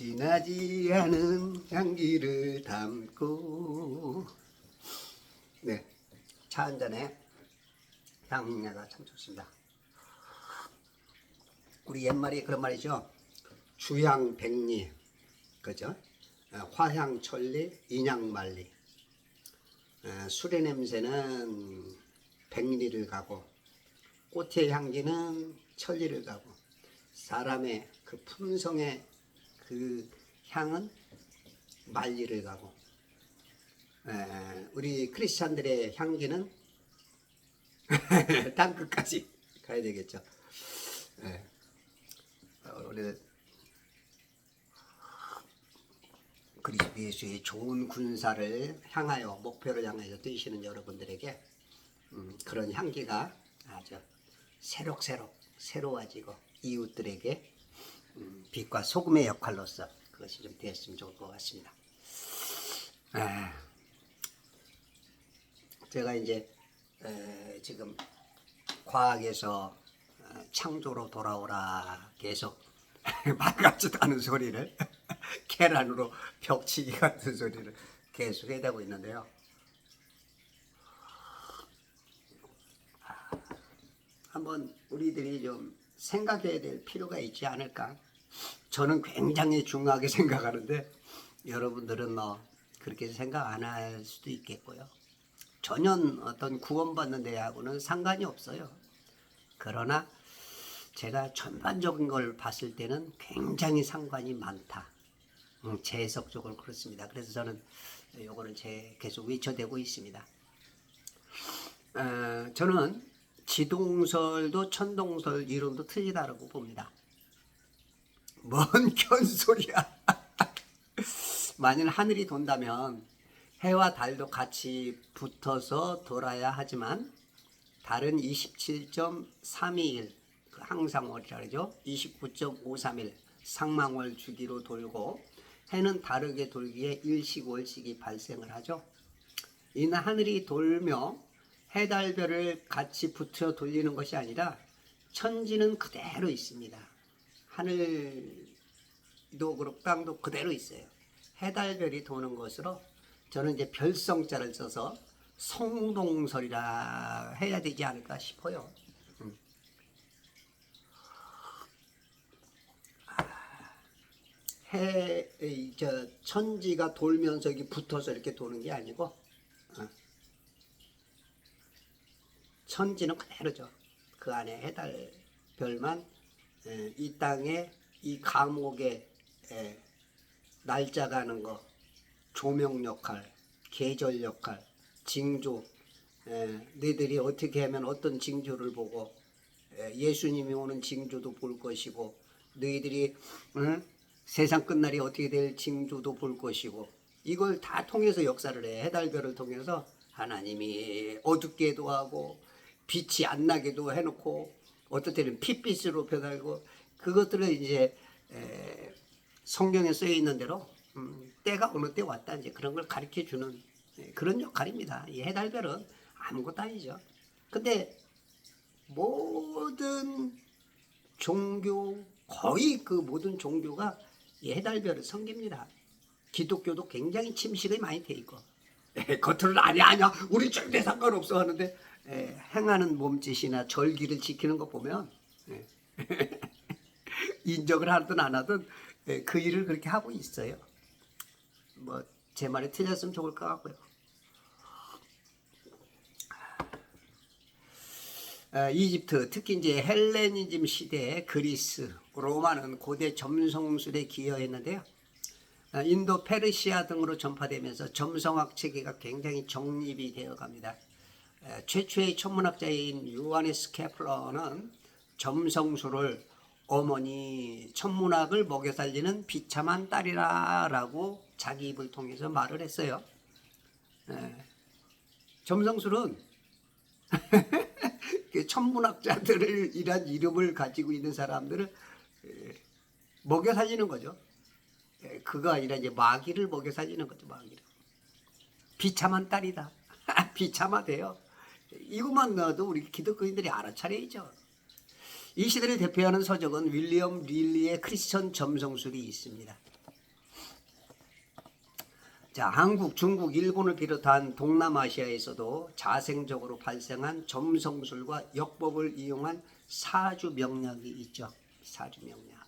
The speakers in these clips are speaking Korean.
진하지 않은 향기를 담고. 네, 차 한 잔에 향내가 참 좋습니다. 우리 옛말에 그런 말이죠. 주향백리, 그죠? 화향천리, 인향만리. 술의 냄새는 백리를 가고, 꽃의 향기는 천리를 가고, 사람의 그 품성의 그 향은 만리를 가고, 우리 크리스찬들의 향기는 땅끝까지 가야 되겠죠. 우리 그리스도 예수의 좋은 군사를 향하여, 목표를 향하여 뛰시는 여러분들에게 그런 향기가 아주 새로워지고 이웃들에게 빛과 소금의 역할로서 그것이 좀 되었으면 좋을 것 같습니다. 제가 이제 지금 과학에서 창조로 돌아오라 계속 말 같지도 않은 소리를 계란으로 벽치기 같은 소리를 계속 해대고 있는데요. 한번 우리들이 좀 생각해야 될 필요가 있지 않을까? 저는 굉장히 중요하게 생각하는데 여러분들은 뭐 그렇게 생각 안 할 수도 있겠고요. 전혀 어떤 구원받는 데하고는 상관이 없어요. 그러나 제가 전반적인 걸 봤을 때는 굉장히 상관이 많다. 제 해석적으로 그렇습니다. 그래서 저는 요거는 계속 외쳐대고 있습니다. 저는 지동설도 천동설 이론도 틀리다라고 봅니다. 뭔 견소리야. 만일 하늘이 돈다면 해와 달도 같이 붙어서 돌아야 하지만 달은 27.321 항상월이라 그러죠. 29.531 상망월 주기로 돌고 해는 다르게 돌기에 일식월식이 발생을 하죠. 이는 하늘이 돌며 해달별을 같이 붙여 돌리는 것이 아니라 천지는 그대로 있습니다. 하늘도 그렇고 땅도 그대로 있어요. 해달별이 도는 것으로 저는 이제 별성자를 써서 성동설이라 해야 되지 않을까 싶어요. 천지가 돌면서 이렇게 붙어서 이렇게 도는 게 아니고, 천지는 그대로죠. 그 안에 해달별만 이 땅에 이 감옥에 날짜 가는 거, 조명 역할, 계절 역할, 징조, 너희들이 어떻게 하면 어떤 징조를 보고 예수님이 오는 징조도 볼 것이고 너희들이 세상 끝날이 어떻게 될 징조도 볼 것이고 이걸 다 통해서 역사를 해. 해달별을 통해서 하나님이 어둡게도 하고 빛이 안 나게도 해놓고 어떨 때는 핏빛으로 변하고 그것들을 이제 성경에 쓰여 있는 대로 때가 어느 때 왔다 이제 그런 걸 가르쳐 주는 그런 역할입니다. 이 해달별은 아무것도 아니죠. 근데 모든 종교 거의 그 모든 종교가 이 해달별을 섬깁니다. 기독교도 굉장히 침식이 많이 돼 있고 겉으로는 아니야 우리 절대 상관없어 하는데 행하는 몸짓이나 절기를 지키는 거 보면 인정을 하든 안 하든 그 일을 그렇게 하고 있어요. 뭐 제 말이 틀렸으면 좋을 것 같고요. 이집트 특히 이제 헬레니즘 시대의 그리스, 로마는 고대 점성술에 기여했는데요. 인도, 페르시아 등으로 전파되면서 점성학 체계가 굉장히 정립이 되어 갑니다. 최초의 천문학자인 요하네스 케플러는 점성술을 어머니 천문학을 먹여 살리는 비참한 딸이라고 자기 입을 통해서 말을 했어요. 점성술은 천문학자들을 이란 이름을 가지고 있는 사람들을 먹여 살리는 거죠. 그가 아니라 이제 마귀를 먹여 살리는 거죠. 마귀를. 비참한 딸이다. 비참하대요. 이것만 넣어도 우리 기독교인들이 알아차려야죠. 이 시대를 대표하는 서적은 윌리엄 릴리의 크리스천 점성술이 있습니다. 자, 한국, 중국, 일본을 비롯한 동남아시아에서도 자생적으로 발생한 점성술과 역법을 이용한 사주 명략이 있죠. 사주 명략.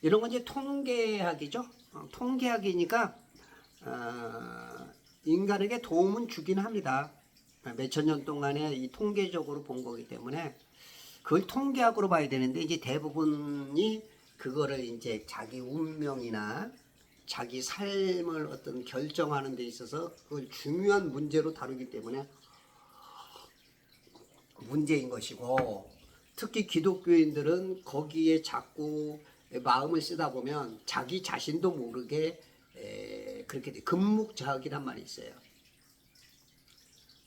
이런 건 이제 통계학이죠. 통계학이니까 인간에게 도움은 주긴 합니다. 몇천 년 동안에 이 통계적으로 본 거기 때문에 그걸 통계학으로 봐야 되는데, 이제 대부분이 그거를 이제 자기 운명이나 자기 삶을 어떤 결정하는 데 있어서 그걸 중요한 문제로 다루기 때문에 문제인 것이고, 특히 기독교인들은 거기에 자꾸 마음을 쓰다 보면 자기 자신도 모르게 그렇게 돼. 금묵자학이란 말이 있어요.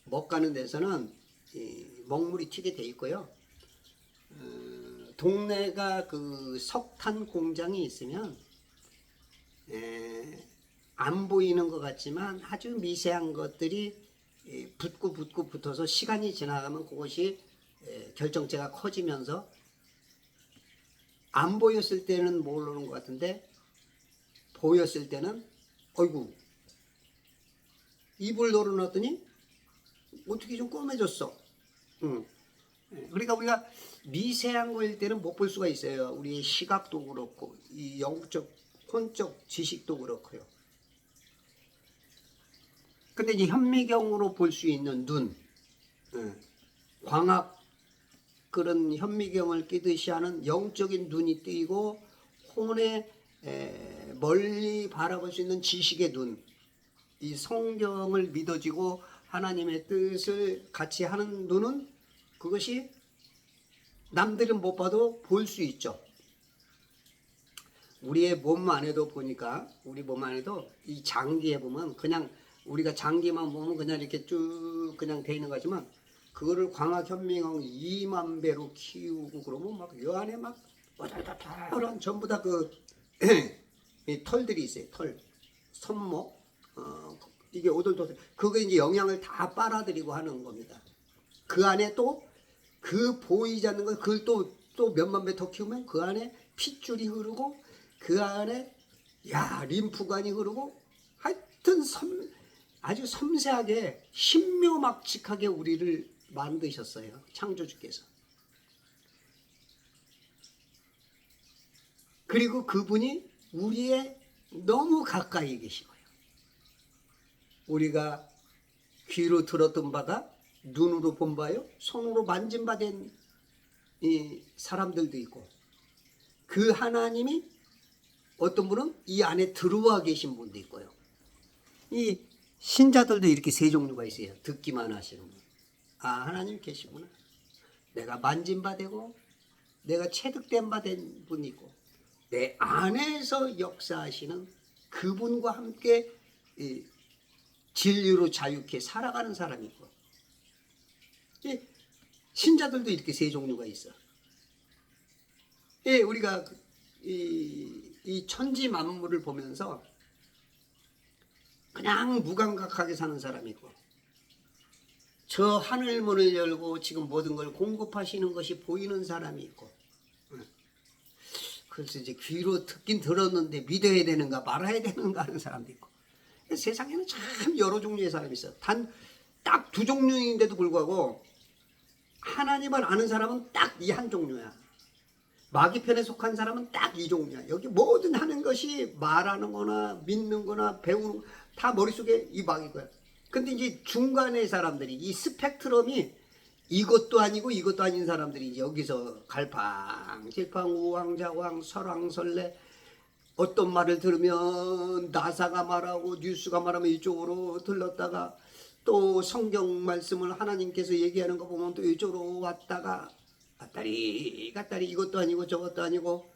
먹가는 데서는 먹물이 튀게 돼 있고요. 동네가 그 석탄 공장이 있으면 안 보이는 것 같지만 아주 미세한 것들이 붙고 붙어서 시간이 지나가면 그것이 결정체가 커지면서 안 보였을 때는 모르는 것 같은데 보였을 때는 어이구 입을 열어놨더니 어떻게 좀 검해졌어. 그러니까 우리가 미세한 거일 때는 못 볼 수가 있어요. 우리의 시각도 그렇고 이 영적 혼적 지식도 그렇고요. 근데 이제 현미경으로 볼 수 있는 눈, 광학 그런 현미경을 끼듯이 하는 영적인 눈이 뜨이고 혼에 멀리 바라볼 수 있는 지식의 눈, 이 성경을 믿어지고 하나님의 뜻을 같이 하는 눈은 그것이 남들은 못 봐도 볼 수 있죠. 우리의 몸 안에도 보니까 우리 몸 안에도 이 장기에 보면 그냥 우리가 장기만 보면 그냥 이렇게 쭉 그냥 돼 있는 거지만 그거를 광학 현미경 2만 배로 키우고 그러면 막 요 안에 막 오돌오돌한 전부 다 그 털들이 있어요. 털, 손목, 이게 오돌오돌. 그게 이제 영양을 다 빨아들이고 하는 겁니다. 그 안에 또 그 보이지 않는 걸 그걸 또 몇만 배 더 키우면 그 안에 핏줄이 흐르고 그 안에 림프관이 흐르고 하여튼 아주 섬세하게 신묘막측하게 우리를 만드셨어요. 창조주께서. 그리고 그분이 우리의 너무 가까이 계시고요. 우리가 귀로 들었던 바가 눈으로 본 바요, 손으로 만진 바 된 이 사람들도 있고, 그 하나님이 어떤 분은 이 안에 들어와 계신 분도 있고요. 이 신자들도 이렇게 세 종류가 있어요. 듣기만 하시는 분. 아, 하나님 계시구나. 내가 만진 바 되고 내가 체득된 바 된 분이 있고 내 안에서 역사하시는 그분과 함께 진리로 자유케 살아가는 사람이 있고, 신자들도 이렇게 세 종류가 있어. 우리가 이 천지 만물을 보면서 그냥 무감각하게 사는 사람이 있고, 저 하늘문을 열고 지금 모든 걸 공급하시는 것이 보이는 사람이 있고, 그래서 이제 귀로 듣긴 들었는데 믿어야 되는가 말아야 되는가 하는 사람도 있고, 세상에는 참 여러 종류의 사람이 있어. 단 딱 두 종류인데도 불구하고 하나님을 아는 사람은 딱 이 한 종류야. 마귀편에 속한 사람은 딱 이 종류야. 여기 뭐든 하는 것이 말하는 거나 믿는 거나 배우는 다 머릿속에 이 마귀거야. 근데 이제 중간의 사람들이 이 스펙트럼이 이것도 아니고 이것도 아닌 사람들이 이제 여기서 갈팡질팡 우왕좌왕 설왕설래, 어떤 말을 들으면 나사가 말하고 뉴스가 말하면 이쪽으로 들렀다가 또 성경 말씀을 하나님께서 얘기하는 거 보면 또 이쪽으로 왔다가 갔다리 이것도 아니고 저것도 아니고,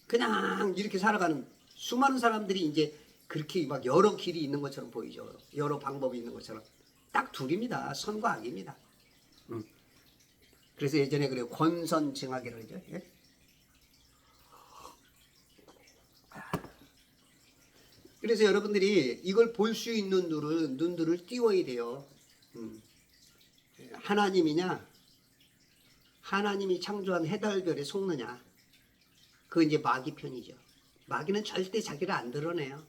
그냥 이렇게 살아가는 수많은 사람들이 이제 그렇게 막 여러 길이 있는 것처럼 보이죠. 여러 방법이 있는 것처럼. 딱 둘입니다. 선과 악입니다. 그래서 예전에 그래요. 권선징악이라고 그러죠. 예? 그래서 여러분들이 이걸 볼 수 있는 눈들을 띄워야 돼요. 하나님이냐, 하나님이 창조한 해달별에 속느냐, 그건 이제 마귀 편이죠. 마귀는 절대 자기를 안 드러내요.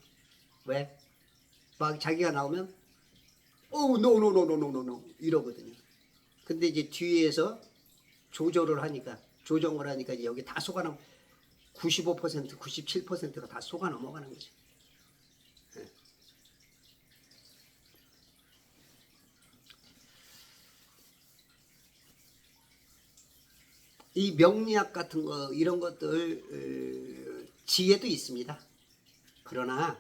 왜? 막 자기가 나오면 노노노노노노노 이러거든요. 근데 이제 뒤에서 조정을 하니까 이제 여기 다 속아넘 95% 97%가 다 속아 넘어가는 거죠. 예. 이 명리학 같은 거 이런 것들 지혜도 있습니다. 그러나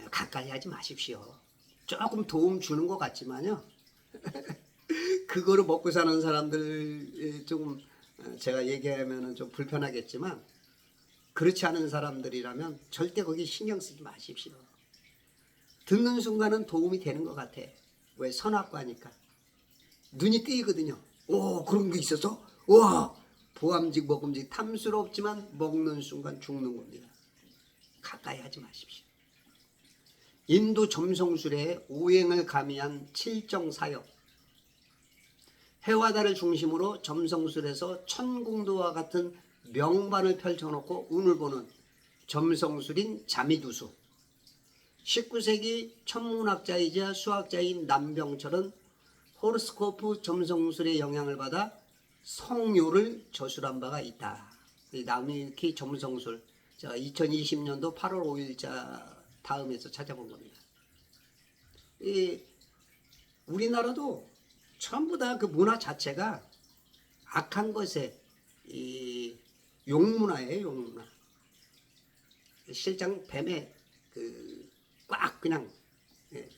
가까이 하지 마십시오. 조금 도움 주는 것 같지만요. 그거로 먹고 사는 사람들 조금 제가 얘기하면 좀 불편하겠지만 그렇지 않은 사람들이라면 절대 거기 신경 쓰지 마십시오. 듣는 순간은 도움이 되는 것 같아. 왜? 선악과니까. 눈이 띄거든요. 오, 그런 게 있어서? 와, 보암직 먹음직 탐스럽지만 먹는 순간 죽는 겁니다. 가까이 하지 마십시오. 인도 점성술의 오행을 가미한 칠정사역, 해와 달을 중심으로 점성술에서 천궁도와 같은 명반을 펼쳐놓고 운을 보는 점성술인 자미두수, 19세기 천문학자이자 수학자인 남병철은 호로스코프 점성술의 영향을 받아 성묘를 저술한 바가 있다. 남일키 점성술, 제가 2020년도 8월 5일자 다음에서 찾아본 겁니다. 우리나라도 전부 다 그 문화 자체가 악한 것에 용문화예요, 용문화. 실장 뱀에 꽉 그냥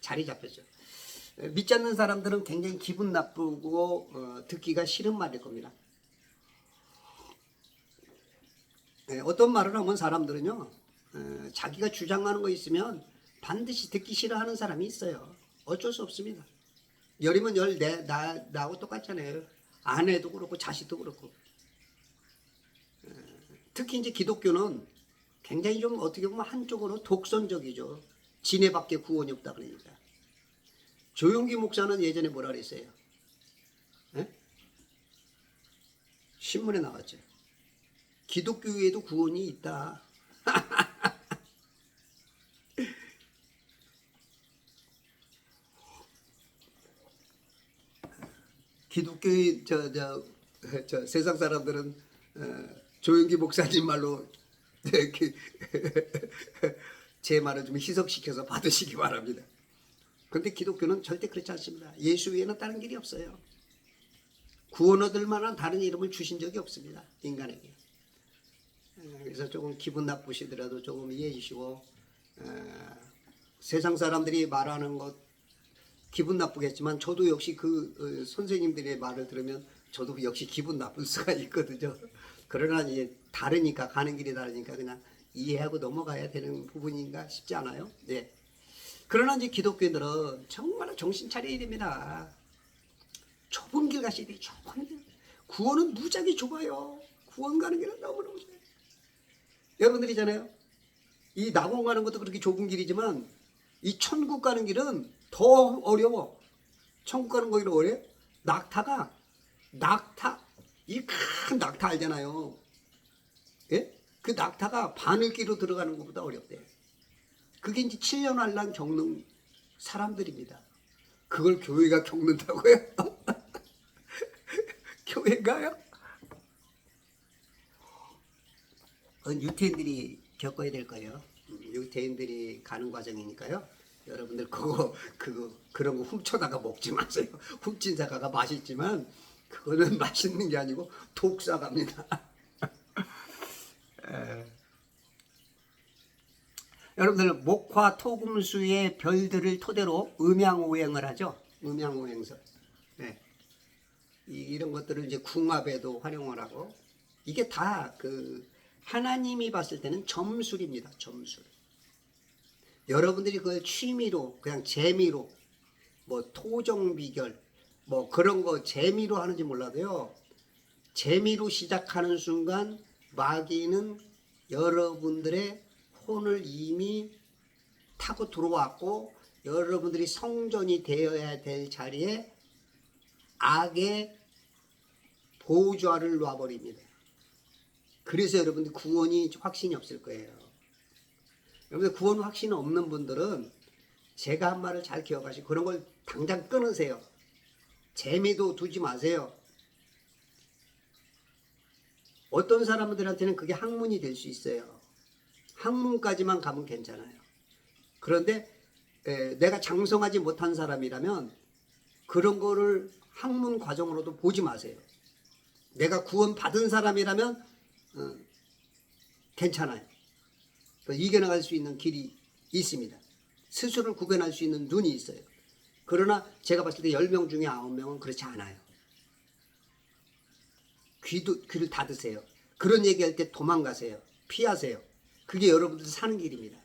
자리 잡혔죠. 믿지 않는 사람들은 굉장히 기분 나쁘고 듣기가 싫은 말일 겁니다. 어떤 말을 하면 사람들은요, 자기가 주장하는 거 있으면 반드시 듣기 싫어하는 사람이 있어요. 어쩔 수 없습니다. 열이면 열, 나하고 똑같잖아요. 아내도 그렇고 자식도 그렇고. 특히 이제 기독교는 굉장히 좀 어떻게 보면 한쪽으로 독선적이죠. 지네밖에 구원이 없다 그러니까. 조용기 목사는 예전에 뭐라 그랬어요? 신문에 나왔죠. 기독교에도 구원이 있다. 기독교의 저 세상 사람들은 조용기 목사님 말로 제 말을 좀 희석시켜서 받으시기 바랍니다. 그런데 기독교는 절대 그렇지 않습니다. 예수 외에는 다른 길이 없어요. 구원 얻을 만한 다른 이름을 주신 적이 없습니다. 인간에게. 그래서 조금 기분 나쁘시더라도 조금 이해해 주시고, 세상 사람들이 말하는 것 기분 나쁘겠지만 저도 역시 그 선생님들의 말을 들으면 저도 역시 기분 나쁠 수가 있거든요. 그러나 이제 다르니까, 가는 길이 다르니까 그냥 이해하고 넘어가야 되는 부분인가 싶지 않아요? 네. 그러나 이제 기독교인들은 정말 정신 차려야 됩니다. 좁은 길 가셔야 돼요. 좁은 길. 구원은 무지하게 좁아요. 구원 가는 길은 너무너무 좁아요. 여러분들이잖아요. 이 낙원 가는 것도 그렇게 좁은 길이지만 이 천국 가는 길은 더 어려워. 천국 가는 거기로 어려워. 낙타, 이 큰 낙타 알잖아요. 예? 그 낙타가 바늘기로 들어가는 것보다 어렵대요. 그게 이제 7년 환란 겪는 사람들입니다. 그걸 교회가 겪는다고요? 교회가요? 유태인들이 겪어야 될 거예요. 유태인들이 가는 과정이니까요. 여러분들 그런 거 훔쳐다가 먹지 마세요. 훔친 사과가 맛있지만 그거는 맛있는 게 아니고 독사과입니다. 여러분들 목화 토금수의 별들을 토대로 음양오행을 하죠. 음양오행설. 네. 이런 것들을 이제 궁합에도 활용을 하고, 이게 다 하나님이 봤을 때는 점술입니다. 점술. 여러분들이 그걸 취미로 그냥 재미로 뭐 토정비결 뭐 그런 거 재미로 하는지 몰라도요. 재미로 시작하는 순간 마귀는 여러분들의 혼을 이미 타고 들어왔고, 여러분들이 성전이 되어야 될 자리에 악의 보좌를 놔버립니다. 그래서 여러분들 구원이 확신이 없을 거예요. 여러분들 구원 확신 없는 분들은 제가 한 말을 잘 기억하시고 그런 걸 당장 끊으세요. 재미도 두지 마세요. 어떤 사람들한테는 그게 학문이 될 수 있어요. 학문까지만 가면 괜찮아요. 그런데 내가 장성하지 못한 사람이라면 그런 거를 학문 과정으로도 보지 마세요. 내가 구원 받은 사람이라면 괜찮아요. 이겨나갈 수 있는 길이 있습니다. 스스로를 구별할 수 있는 눈이 있어요. 그러나 제가 봤을 때 10명 중에 9명은 그렇지 않아요. 귀를 닫으세요. 그런 얘기할 때 도망가세요. 피하세요. 그게 여러분들 사는 길입니다.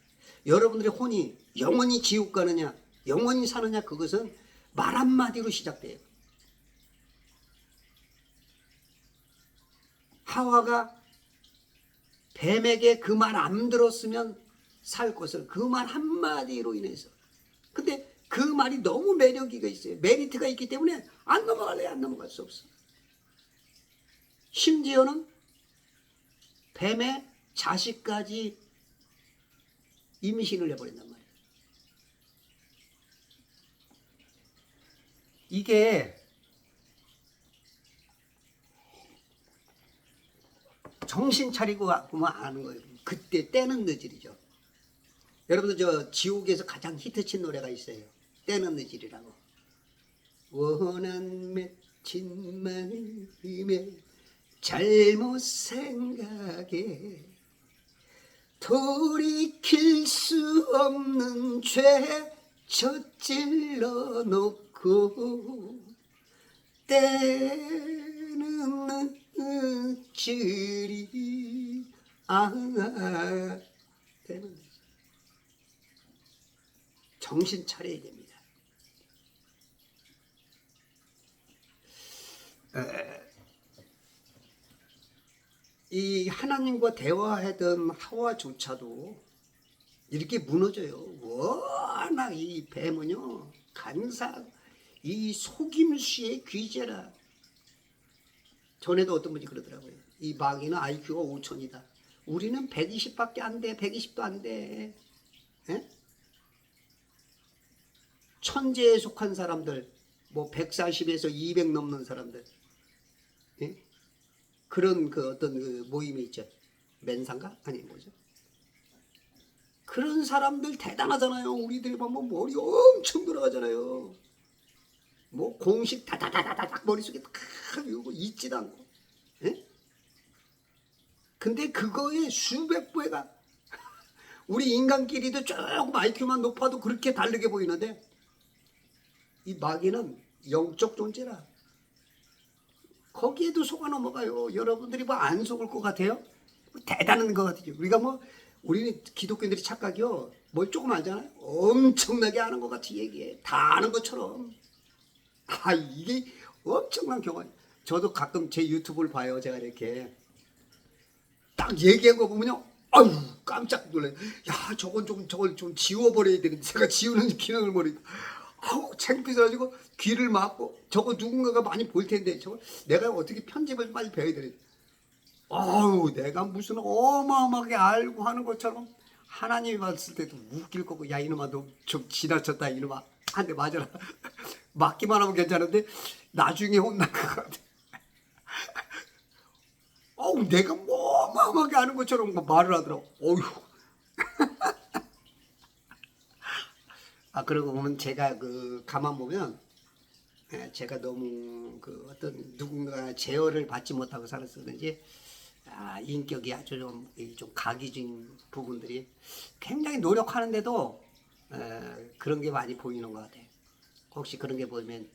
여러분들의 혼이 영원히 지옥 가느냐 영원히 사느냐 그것은 말 한마디로 시작돼요. 하와가 뱀에게 그 말 안 들었으면 살 것을 그 말 한마디로 인해서. 근데 그 말이 너무 매력이가 있어요. 메리트가 있기 때문에 안 넘어갈래 안 넘어갈 수 없어. 심지어는 뱀의 자식까지 임신을 해버린단 말이에요. 이게 정신 차리고 보면 아는 거예요. 그때 때는 늦으리죠. 여러분들 저 지옥에서 가장 히트친 노래가 있어요. 때는 늦으리라고. 원한 맺힌 마음에 잘못 생각에 돌이킬 수 없는 죄 저질러 놓고 때는 늦으리 때는 정신 차려야 됩니다. 이 하나님과 대화하던 하와조차도 이렇게 무너져요. 워낙 이 뱀은요 간사 이 속임수의 귀재라. 전에도 어떤 분이 그러더라고요. 이 마귀는 IQ가 5000이다. 우리는 120밖에 안 돼. 120도 안 돼. 에? 천재에 속한 사람들 뭐 140에서 200 넘는 사람들 에? 그런 그 어떤 그 모임이 있죠. 맨상가? 아니 뭐죠? 그런 사람들 대단하잖아요. 우리들 보면 머리 엄청 들어가잖아요. 뭐 공식 다다다다닥 머릿속에 탁 외우고 잊지도 않고. 에? 근데 그거의 수백 배가 우리 인간끼리도 조금 IQ만 높아도 그렇게 다르게 보이는데 이 마귀는 영적 존재라. 거기에도 속아 넘어가요. 여러분들이 뭐 안 속을 것 같아요? 뭐 대단한 것 같아요. 우리는 기독교인들이 착각이요. 뭘 조금 알잖아요. 엄청나게 아는 것 같이 얘기해. 다 아는 것처럼. 이게 엄청난 경험. 저도 가끔 제 유튜브를 봐요. 제가 이렇게 딱 얘기한 거 보면요. 아유 깜짝 놀라요. 야 저걸 좀 지워버려야 되는데 제가 지우는 기능을 모르니까 창피해가지고 귀를 막고 저거 누군가가 많이 볼 텐데 저거 내가 어떻게 편집을 빨리 배워야 되는데 내가 무슨 어마어마하게 알고 하는 것처럼 하나님이 봤을 때도 웃길 거고 야 이놈아 너 좀 지나쳤다 이놈아 한 대 맞아라. 맞기만 하면 괜찮은데 나중에 혼날 것 같아. 내가 뭐 어마어마하게 아는 것처럼 말을 하더라고. 그러고 보면 제가 가만 보면 제가 너무 어떤 누군가 제어를 받지 못하고 살아서 그런지 인격이 아주 좀 각이진 부분들이 굉장히 노력하는데도 그런 게 많이 보이는 것 같아요. 혹시 그런 게 보이면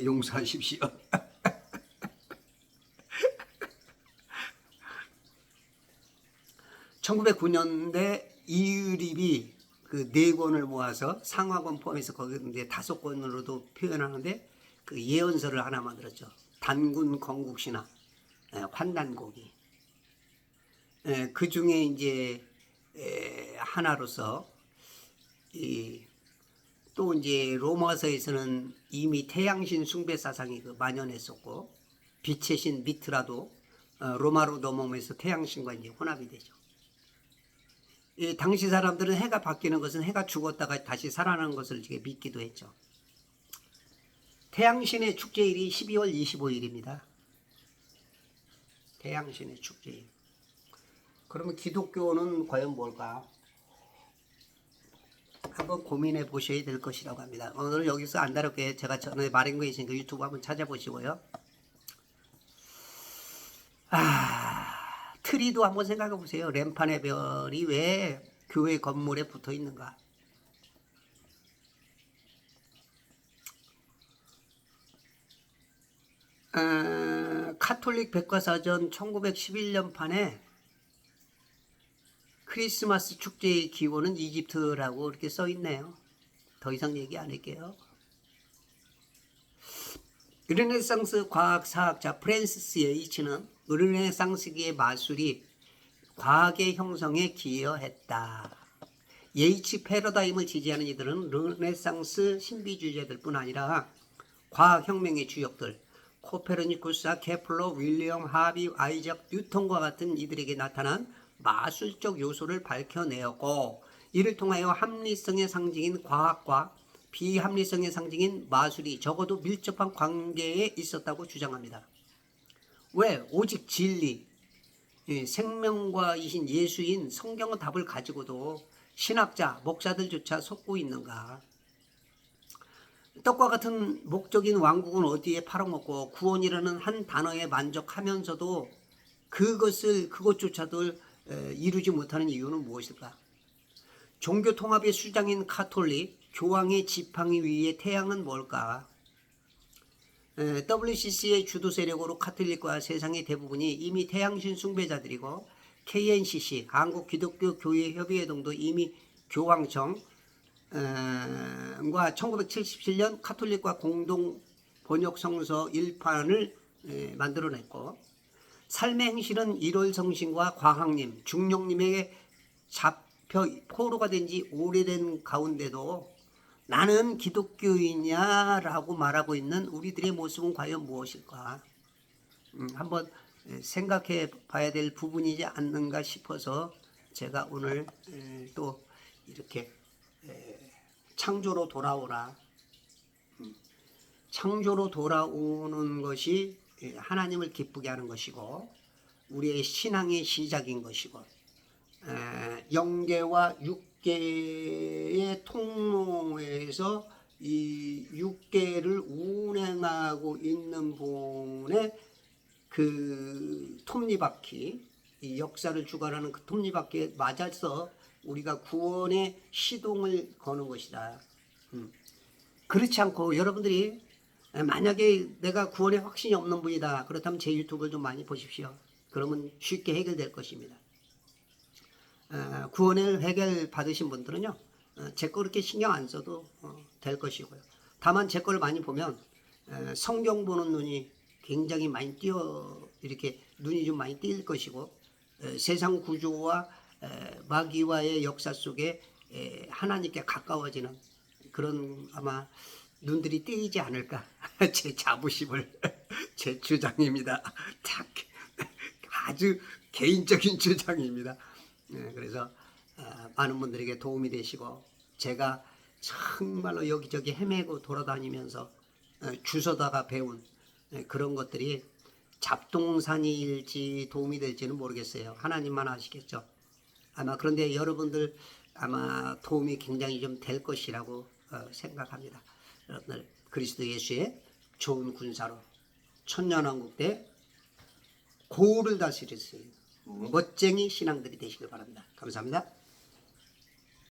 용서하십시오. 1909년대 이유립이 그 4권을 모아서 상하권 포함해서 거기 이제 5권으로도 표현하는데 그 예언서를 하나 만들었죠. 단군 건국신화 환단곡이. 그 중에 이제 하나로서 또 이제 로마서에서는 이미 태양신 숭배 사상이 만연했었고 빛의 신 미트라도 로마로 넘어오면서 태양신과 이제 혼합이 되죠. 당시 사람들은 해가 바뀌는 것은 해가 죽었다가 다시 살아나는 것을 이렇게 믿기도 했죠. 태양신의 축제일이 12월 25일입니다. 태양신의 축제일. 그러면 기독교는 과연 뭘까? 한번 고민해 보셔야 될 것이라고 합니다. 오늘 여기서 안다롭게 제가 전에 말한 거 있으니까 유튜브 한번 찾아보시고요. 트리도 한번 생각해 보세요. 램판의 별이 왜 교회 건물에 붙어 있는가? 카톨릭 백과사전 1911년 판에 크리스마스 축제의 기원은 이집트라고 이렇게 써 있네요. 더 이상 얘기 안 할게요. 르네상스 과학사학자 프랜시스 예이츠는 르네상스기의 마술이 과학의 형성에 기여했다. 예이츠 패러다임을 지지하는 이들은 르네상스 신비주의자들뿐 아니라 과학혁명의 주역들 코페르니쿠스, 케플러, 윌리엄 하비, 아이작 뉴턴과 같은 이들에게 나타난 마술적 요소를 밝혀내었고 이를 통하여 합리성의 상징인 과학과 비합리성의 상징인 마술이 적어도 밀접한 관계에 있었다고 주장합니다. 왜? 오직 진리, 생명과이신 예수인 성경의 답을 가지고도 신학자, 목사들조차 속고 있는가? 떡과 같은 목적인 왕국은 어디에 팔아먹고 구원이라는 한 단어에 만족하면서도 그것조차도 이루지 못하는 이유는 무엇일까? 종교 통합의 수장인 카톨릭, 교황의 지팡이 위의 태양은 뭘까? WCC의 주도 세력으로 카톨릭과 세상의 대부분이 이미 태양신 숭배자들이고 KNCC, 한국기독교교회협의회동도 이미 교황청 과 1977년 카톨릭과 공동 번역 성서 1판을 만들어냈고 삶의 행실은 1월 성신과 과학님, 중령님에게 잡혀 포로가 된 지 오래된 가운데도 나는 기독교인이야라고 말하고 있는 우리들의 모습은 과연 무엇일까? 한번 생각해 봐야 될 부분이지 않는가 싶어서 제가 오늘 또 이렇게 창조로 돌아오라. 창조로 돌아오는 것이 하나님을 기쁘게 하는 것이고 우리의 신앙의 시작인 것이고 영계와 육계의 통로에서 이 육계를 운행하고 있는 분의 그 톱니바퀴, 이 역사를 주관하는 그 톱니바퀴에 맞아서 우리가 구원의 시동을 거는 것이다. 그렇지 않고 여러분들이 만약에 내가 구원의 확신이 없는 분이다. 그렇다면 제 유튜브를 좀 많이 보십시오. 그러면 쉽게 해결될 것입니다. 구원을 해결 받으신 분들은요. 제 거 그렇게 신경 안 써도 될 것이고요. 다만 제 거를 많이 보면 성경 보는 눈이 굉장히 많이 이렇게 눈이 좀 많이 띄일 것이고 세상 구조와 마귀와의 역사 속에 하나님께 가까워지는 그런 아마 눈들이 띄지 않을까 제 자부심을 제 주장입니다. 아주 개인적인 주장입니다. 그래서 많은 분들에게 도움이 되시고 제가 정말로 여기저기 헤매고 돌아다니면서 주워다가 배운 그런 것들이 잡동사니일지 도움이 될지는 모르겠어요. 하나님만 아시겠죠. 아마 그런데 여러분들 아마 도움이 굉장히 좀 될 것이라고 생각합니다. 여러분들 그리스도 예수의 좋은 군사로 천년왕국 때 고을을 다스릴 수 있는 멋쟁이 신앙들이 되시길 바랍니다. 감사합니다.